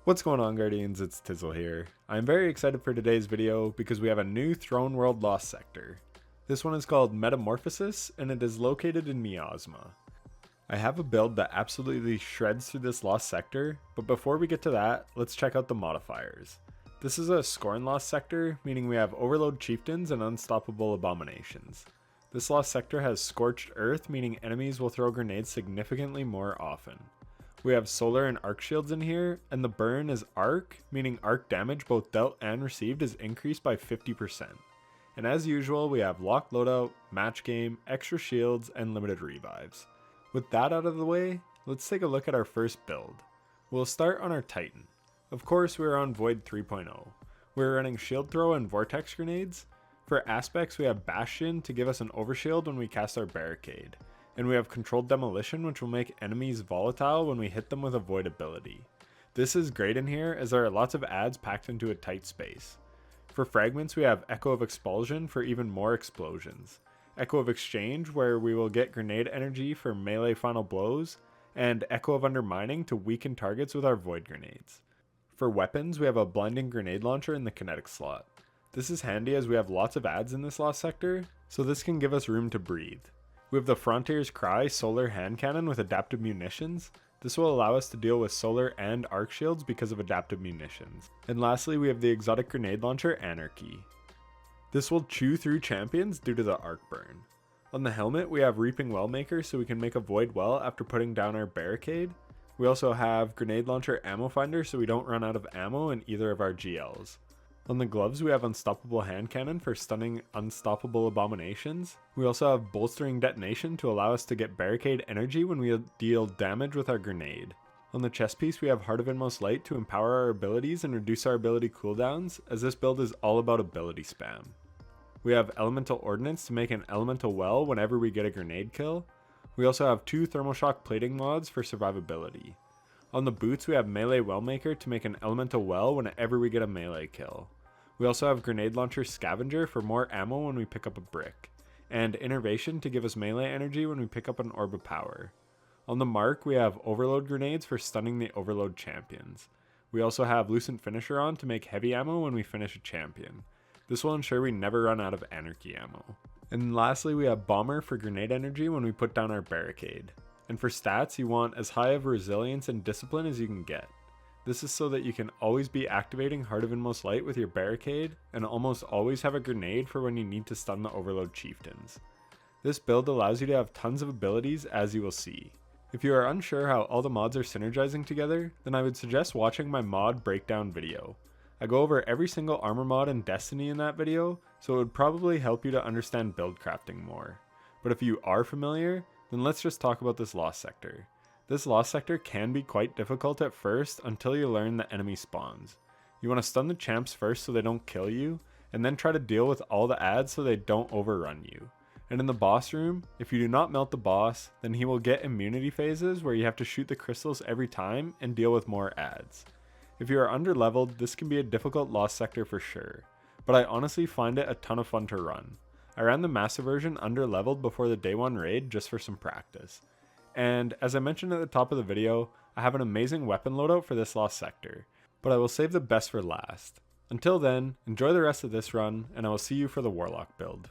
What's going on, Guardians? It's Tizzle here. I'm very excited for today's video because we have a new Throne World Lost sector. This one is called Metamorphosis and it is located in Miasma. I have a build that absolutely shreds through this lost sector, but before we get to that, let's check out the modifiers. This is a Scorn Lost sector, meaning we have Overload Chieftains and Unstoppable Abominations. This lost sector has Scorched Earth, meaning enemies will throw grenades significantly more often. We have solar and arc shields in here, and the burn is arc, meaning arc damage both dealt and received is increased by 50%. And as usual, we have locked loadout, match game, extra shields, and limited revives. With that out of the way, let's take a look at our first build. We'll start on our Titan. Of course, we're on Void 3.0. We're running shield throw and vortex grenades. For aspects, we have Bastion to give us an overshield when we cast our barricade. And we have Controlled Demolition, which will make enemies volatile when we hit them with a Void ability. This is great in here as there are lots of adds packed into a tight space. For fragments, we have Echo of Expulsion for even more explosions, Echo of Exchange where we will get grenade energy for melee final blows, and Echo of Undermining to weaken targets with our Void grenades. For weapons, we have a Blinding Grenade Launcher in the kinetic slot. This is handy as we have lots of adds in this lost sector, so this can give us room to breathe. We have the Frontier's Cry Solar Hand Cannon with Adaptive Munitions. This will allow us to deal with solar and arc shields because of adaptive munitions. And lastly, we have the Exotic Grenade Launcher Anarchy. This will chew through champions due to the arc burn. On the helmet, we have Reaping Wellmaker so we can make a Void Well after putting down our barricade. We also have Grenade Launcher Ammo Finder so we don't run out of ammo in either of our GLs. On the gloves, we have Unstoppable Hand Cannon for stunning Unstoppable Abominations. We also have Bolstering Detonation to allow us to get barricade energy when we deal damage with our grenade. On the chest piece, we have Heart of Inmost Light to empower our abilities and reduce our ability cooldowns, as this build is all about ability spam. We have Elemental Ordnance to make an Elemental Well whenever we get a grenade kill. We also have 2 Thermal Shock Plating mods for survivability. On the boots, we have Melee Wellmaker to make an Elemental Well whenever we get a melee kill. We also have Grenade Launcher Scavenger for more ammo when we pick up a brick, and Innervation to give us melee energy when we pick up an Orb of Power. On the mark, we have Overload Grenades for stunning the Overload champions. We also have Lucent Finisher on to make heavy ammo when we finish a champion. This will ensure we never run out of Anarchy ammo. And lastly, we have Bomber for grenade energy when we put down our barricade. And for stats, you want as high of resilience and discipline as you can get. This is so that you can always be activating Heart of Inmost Light with your barricade, and almost always have a grenade for when you need to stun the Overload Chieftains. This build allows you to have tons of abilities, as you will see. If you are unsure how all the mods are synergizing together, then I would suggest watching my mod breakdown video. I go over every single armor mod in Destiny in that video, so it would probably help you to understand build crafting more. But if you are familiar, then let's just talk about this lost sector. This lost sector can be quite difficult at first until you learn the enemy spawns. You want to stun the champs first so they don't kill you, and then try to deal with all the adds so they don't overrun you. And in the boss room, if you do not melt the boss, then he will get immunity phases where you have to shoot the crystals every time and deal with more adds. If you are underleveled, this can be a difficult lost sector for sure, but I honestly find it a ton of fun to run. I ran the massive version underleveled before the day 1 raid just for some practice. And as I mentioned at the top of the video, I have an amazing weapon loadout for this lost sector, but I will save the best for last. Until then, enjoy the rest of this run, and I will see you for the Warlock build.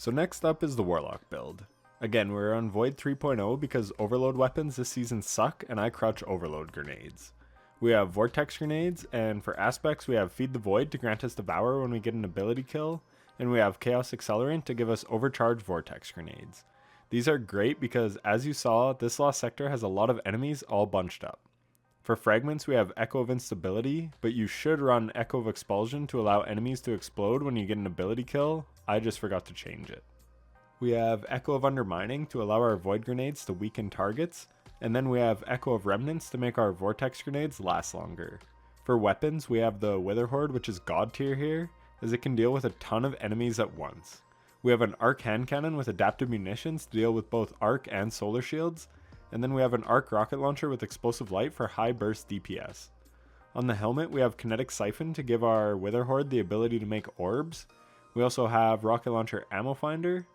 So next up is the Warlock build. Again, we're on Void 3.0 because overload weapons this season suck and I crouch overload grenades. We have Vortex grenades, and for aspects we have Feed the Void to grant us Devour when we get an ability kill, and we have Chaos Accelerant to give us overcharged Vortex grenades. These are great because, as you saw, this lost sector has a lot of enemies all bunched up. For fragments we have Echo of Instability, but you should run Echo of Expulsion to allow enemies to explode when you get an ability kill. I just forgot to change it. We have Echo of Undermining to allow our Void grenades to weaken targets, and then we have Echo of Remnants to make our Vortex grenades last longer. For weapons, we have the Wither Horde, which is God tier here, as it can deal with a ton of enemies at once. We have an Arc Hand Cannon with adaptive munitions to deal with both Arc and Solar Shields, and then we have an Arc Rocket Launcher with Explosive Light for high burst DPS. On the helmet, we have Kinetic Siphon to give our Wither Horde the ability to make orbs. We also have Rocket Launcher Ammo Finder.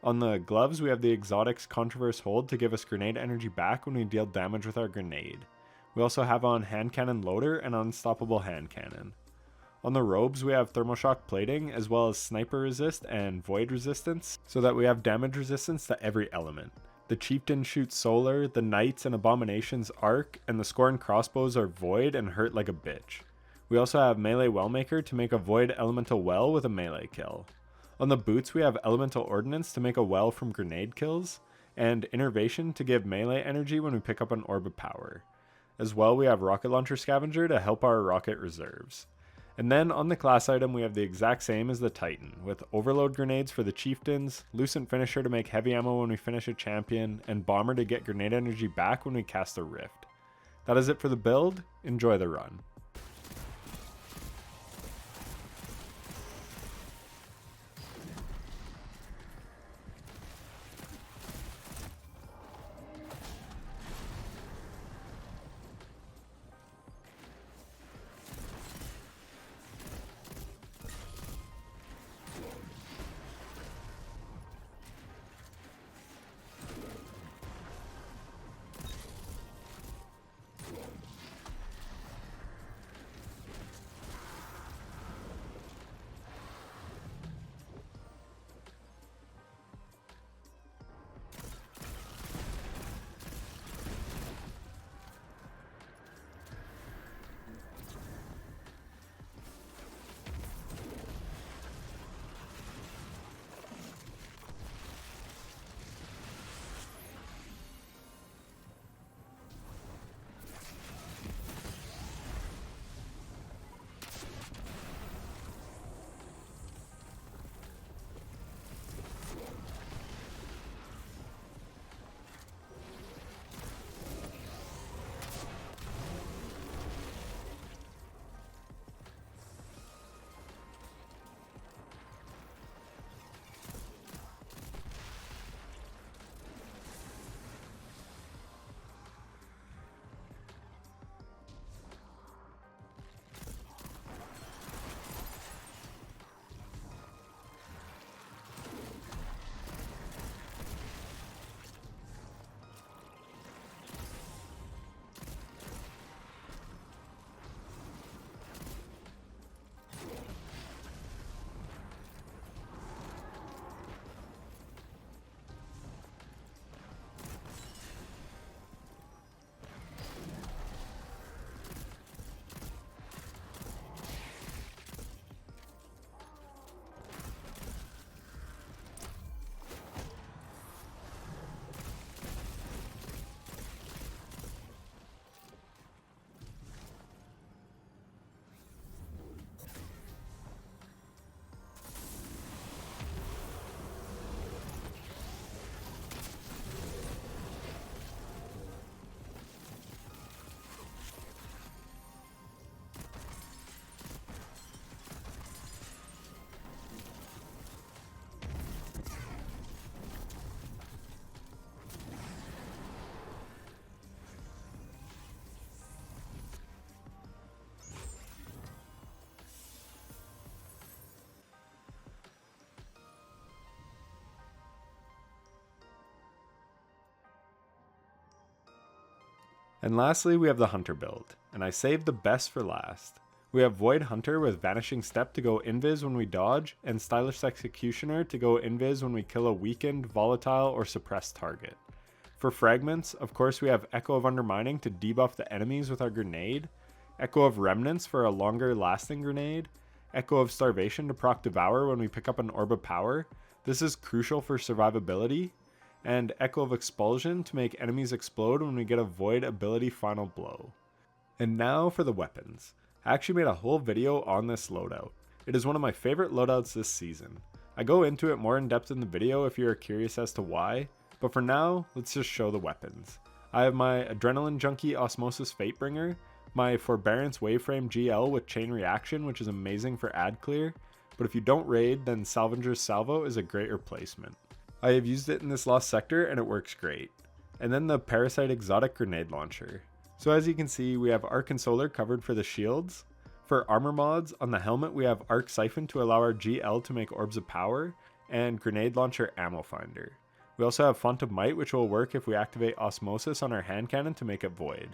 On the gloves, we have the Exotics Controverse Hold to give us grenade energy back when we deal damage with our grenade. We also have on Hand Cannon Loader and Unstoppable Hand Cannon. On the robes, we have Thermoshock Plating as well as Sniper Resist and Void Resistance, so that we have damage resistance to every element. The Chieftain shoots Solar, the Knights and Abominations Arc, and the Scorn Crossbows are Void and hurt like a bitch. We also have Melee Wellmaker to make a Void Elemental Well with a melee kill. On the boots, we have Elemental Ordnance to make a well from grenade kills, and Innervation to give melee energy when we pick up an Orb of Power. As well, we have Rocket Launcher Scavenger to help our rocket reserves. And then on the class item, we have the exact same as the Titan, with Overload Grenades for the Chieftains, Lucent Finisher to make heavy ammo when we finish a champion, and Bomber to get grenade energy back when we cast a Rift. That is it for the build. Enjoy the run. And lastly, we have the Hunter build, and I saved the best for last. We have Void Hunter with Vanishing Step to go invis when we dodge, and Stylish Executioner to go invis when we kill a weakened, volatile, or suppressed target. For fragments, of course we have Echo of Undermining to debuff the enemies with our grenade, Echo of Remnants for a longer lasting grenade, Echo of Starvation to proc Devour when we pick up an Orb of Power, this is crucial for survivability, and Echo of Expulsion to make enemies explode when we get a Void ability Final Blow. And now for the weapons. I actually made a whole video on this loadout. It is one of my favorite loadouts this season. I go into it more in depth in the video if you are curious as to why, but for now, let's just show the weapons. I have my Adrenaline Junkie Osmosis Fatebringer, my Forbearance Waveframe GL with Chain Reaction, which is amazing for ad clear, but if you don't raid, then Salvenger's Salvo is a great replacement. I have used it in this Lost Sector and it works great. And then the Parasite Exotic Grenade Launcher. So as you can see, we have Arc and Solar covered for the shields. For armor mods, on the helmet we have Arc Siphon to allow our GL to make Orbs of Power, and Grenade Launcher Ammo Finder. We also have Font of Might, which will work if we activate Osmosis on our hand cannon to make it void.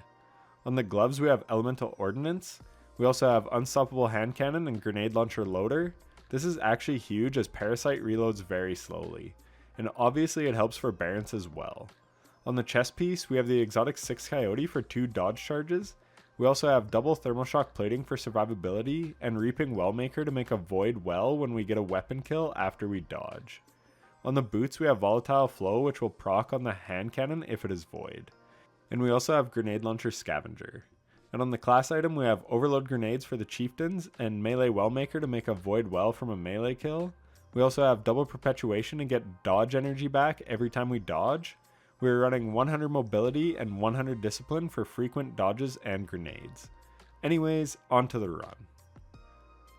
On the gloves we have Elemental Ordnance. We also have Unstoppable Hand Cannon and Grenade Launcher Loader. This is actually huge as Parasite reloads very slowly, and obviously it helps for Barents as well. On the chest piece, we have the Exotic 6 Coyote for 2 dodge charges. We also have double Thermal Shock Plating for survivability, and Reaping Wellmaker to make a Void Well when we get a weapon kill after we dodge. On the boots, we have Volatile Flow, which will proc on the hand cannon if it is void. And we also have Grenade Launcher Scavenger. And on the class item, we have Overload Grenades for the Chieftains, and Melee Wellmaker to make a Void Well from a melee kill. We also have Double Perpetuation to get dodge energy back every time we dodge. We're running 100 mobility and 100 discipline for frequent dodges and grenades. Anyways, on to the run.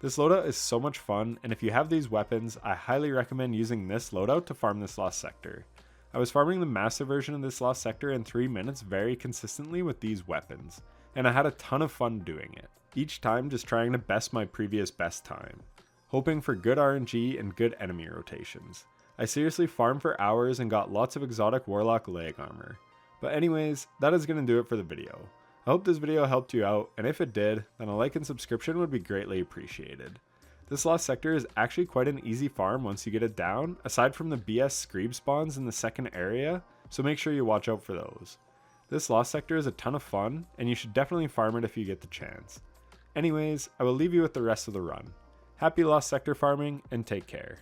This loadout is so much fun, and if you have these weapons, I highly recommend using this loadout to farm this Lost Sector. I was farming the massive version of this Lost Sector in 3 minutes very consistently with these weapons, and I had a ton of fun doing it, each time just trying to best my previous best time, hoping for good RNG and good enemy rotations. I seriously farmed for hours and got lots of exotic Warlock leg armor. But anyways, that is going to do it for the video. I hope this video helped you out, and if it did, then a like and subscription would be greatly appreciated. This Lost Sector is actually quite an easy farm once you get it down, aside from the BS Screeb spawns in the second area, so make sure you watch out for those. This Lost Sector is a ton of fun, and you should definitely farm it if you get the chance. Anyways, I will leave you with the rest of the run. Happy Lost Sector farming, and take care.